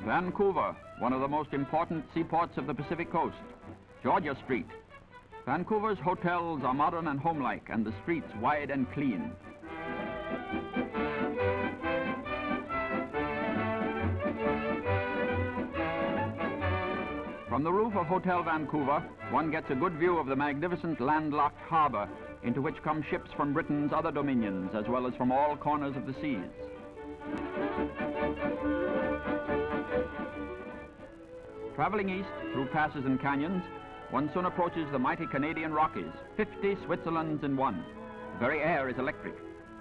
Vancouver, one of the most important seaports of the Pacific coast. Georgia Street. Vancouver's hotels are modern and homelike, and the streets wide and clean. From the roof of Hotel Vancouver, one gets a good view of the magnificent landlocked harbor, into which come ships from Britain's other dominions, as well as from all corners of the seas. Traveling east through passes and canyons, one soon approaches the mighty Canadian Rockies, 50 Switzerlands in one. The very air is electric.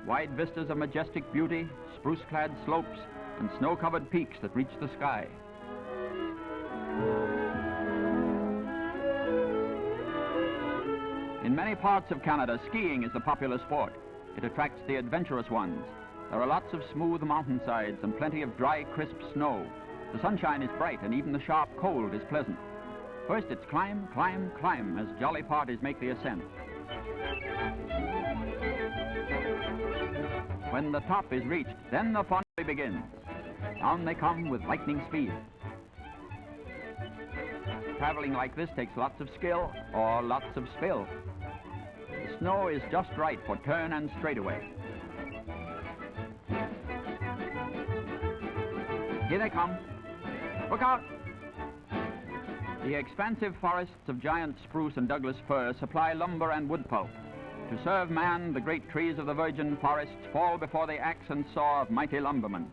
Wide vistas of majestic beauty, spruce-clad slopes, and snow-covered peaks that reach the sky. In many parts of Canada, skiing is the popular sport. It attracts the adventurous ones. There are lots of smooth mountainsides and plenty of dry, crisp snow. The sunshine is bright and even the sharp cold is pleasant. First it's climb, climb, climb as jolly parties make the ascent. When the top is reached, then the fun begins. Down they come with lightning speed. Traveling like this takes lots of skill or lots of spill. The snow is just right for turn and straightaway. Here they come. Look out! The expansive forests of giant spruce and Douglas fir supply lumber and wood pulp. To serve man, the great trees of the virgin forests fall before the axe and saw of mighty lumbermen.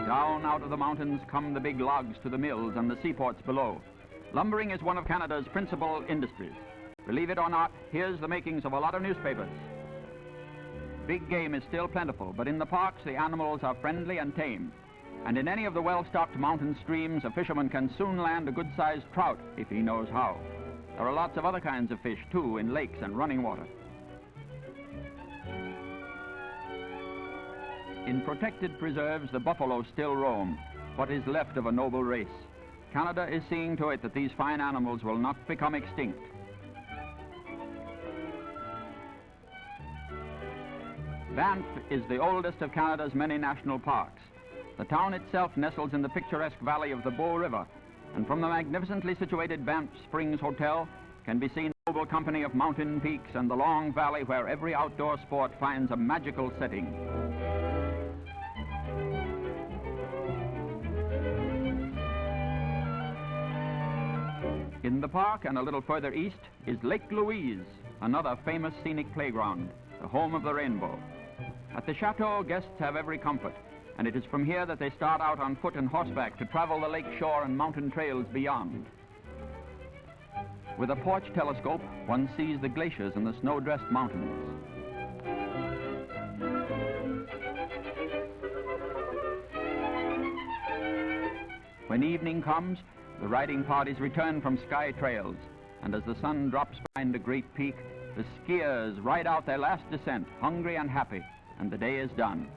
Down out of the mountains come the big logs to the mills and the seaports below. Lumbering is one of Canada's principal industries. Believe it or not, here's the makings of a lot of newspapers. Big game is still plentiful, but in the parks the animals are friendly and tame. And in any of the well-stocked mountain streams, a fisherman can soon land a good-sized trout if he knows how. There are lots of other kinds of fish, too, in lakes and running water. In protected preserves, the buffalo still roam, what is left of a noble race. Canada is seeing to it that these fine animals will not become extinct. Banff is the oldest of Canada's many national parks. The town itself nestles in the picturesque valley of the Beaupr River, and from the magnificently situated Banff Springs Hotel can be seen a noble company of mountain peaks and the long valley where every outdoor sport finds a magical setting. In the park and a little further east is Lake Louise, another famous scenic playground, the home of the rainbow. At the chateau, guests have every comfort, and it is from here that they start out on foot and horseback to travel the lake shore and mountain trails beyond. With a porch telescope, one sees the glaciers and the snow-dressed mountains. When evening comes, the riding parties return from sky trails, and as the sun drops behind a great peak, the skiers ride out their last descent, hungry and happy, and the day is done.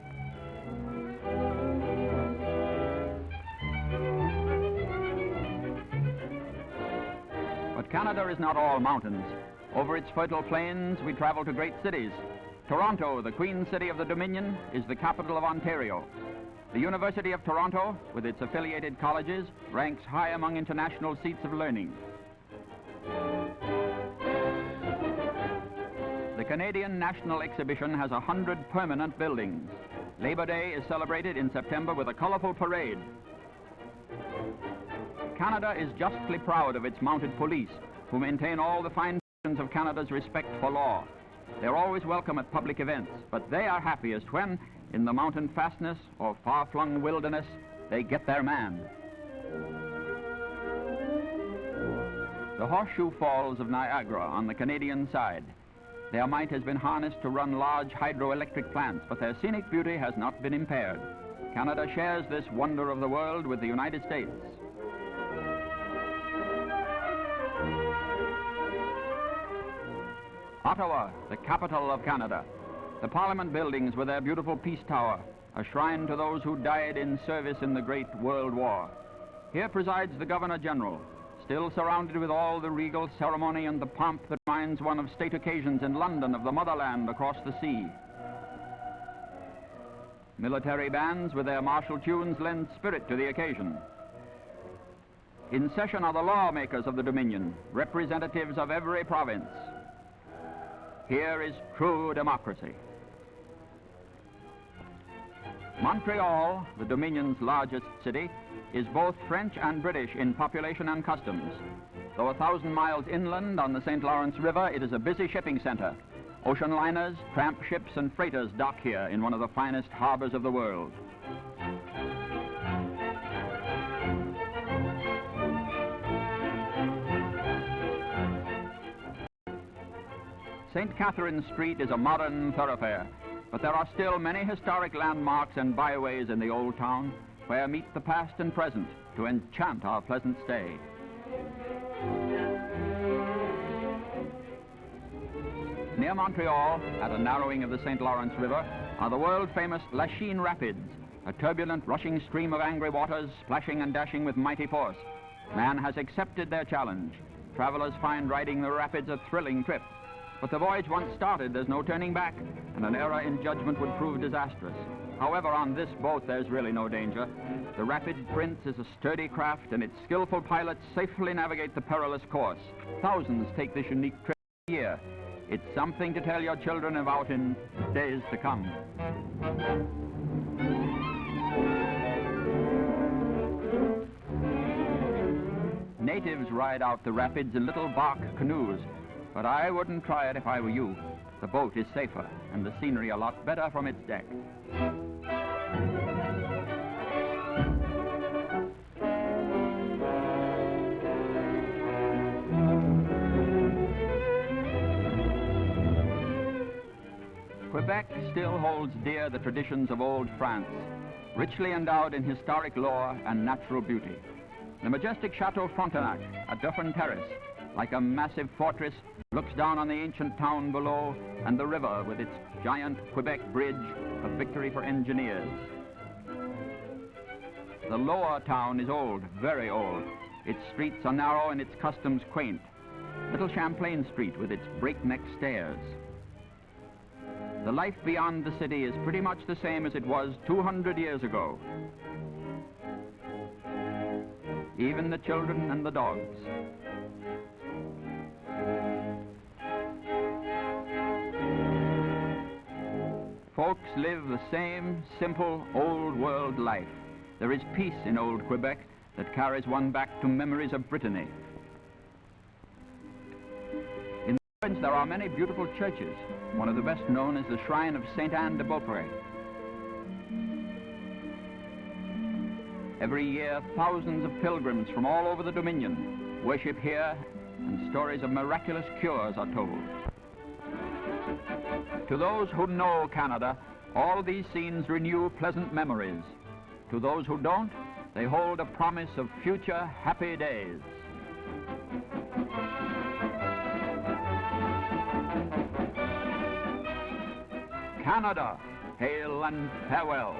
But Canada is not all mountains. Over its fertile plains, we travel to great cities. Toronto, the Queen City of the Dominion, is the capital of Ontario. The University of Toronto, with its affiliated colleges, ranks high among international seats of learning. The Canadian National Exhibition has 100 permanent buildings. Labor Day is celebrated in September with a colorful parade. Canada is justly proud of its mounted police, who maintain all the fine traditions of Canada's respect for law. They're always welcome at public events, but they are happiest when, in the mountain fastness or far-flung wilderness, they get their man. The Horseshoe Falls of Niagara on the Canadian side. Their might has been harnessed to run large hydroelectric plants, but their scenic beauty has not been impaired. Canada shares this wonder of the world with the United States. Ottawa, the capital of Canada. The Parliament buildings with their beautiful Peace Tower, a shrine to those who died in service in the Great World War. Here presides the Governor General, still surrounded with all the regal ceremony and the pomp that reminds one of state occasions in London of the motherland across the sea. Military bands with their martial tunes lend spirit to the occasion. In session are the lawmakers of the Dominion, representatives of every province. Here is true democracy. Montreal, the Dominion's largest city, is both French and British in population and customs. Though 1,000 miles inland on the St. Lawrence River, it is a busy shipping center. Ocean liners, tramp ships, and freighters dock here in one of the finest harbors of the world. St. Catharines Street is a modern thoroughfare, but there are still many historic landmarks and byways in the old town where meet the past and present to enchant our pleasant stay. Near Montreal, at a narrowing of the St. Lawrence River, are the world-famous Lachine Rapids, a turbulent, rushing stream of angry waters, splashing and dashing with mighty force. Man has accepted their challenge. Travelers find riding the rapids a thrilling trip. But the voyage once started, there's no turning back, and an error in judgment would prove disastrous. However, on this boat, there's really no danger. The Rapid Prince is a sturdy craft, and its skillful pilots safely navigate the perilous course. Thousands take this unique trip a year. It's something to tell your children about in days to come. Natives ride out the rapids in little bark canoes, but I wouldn't try it if I were you. The boat is safer, and the scenery a lot better from its deck. Quebec still holds dear the traditions of old France, richly endowed in historic lore and natural beauty. The majestic Chateau Frontenac at Beaupr Terrace, like a massive fortress, looks down on the ancient town below and the river with its giant Quebec bridge, a victory for engineers. The lower town is old, very old. Its streets are narrow and its customs quaint. Little Champlain Street with its breakneck stairs. The life beyond the city is pretty much the same as it was 200 years ago. Even the children and the dogs. Folks live the same simple old world life. There is peace in old Quebec that carries one back to memories of Brittany. In the province there are many beautiful churches. One of the best known is the shrine of Saint Anne de Beaupr. Every year, thousands of pilgrims from all over the Dominion worship here, and stories of miraculous cures are told. To those who know Canada, all these scenes renew pleasant memories. To those who don't, they hold a promise of future happy days. Canada, hail and farewell.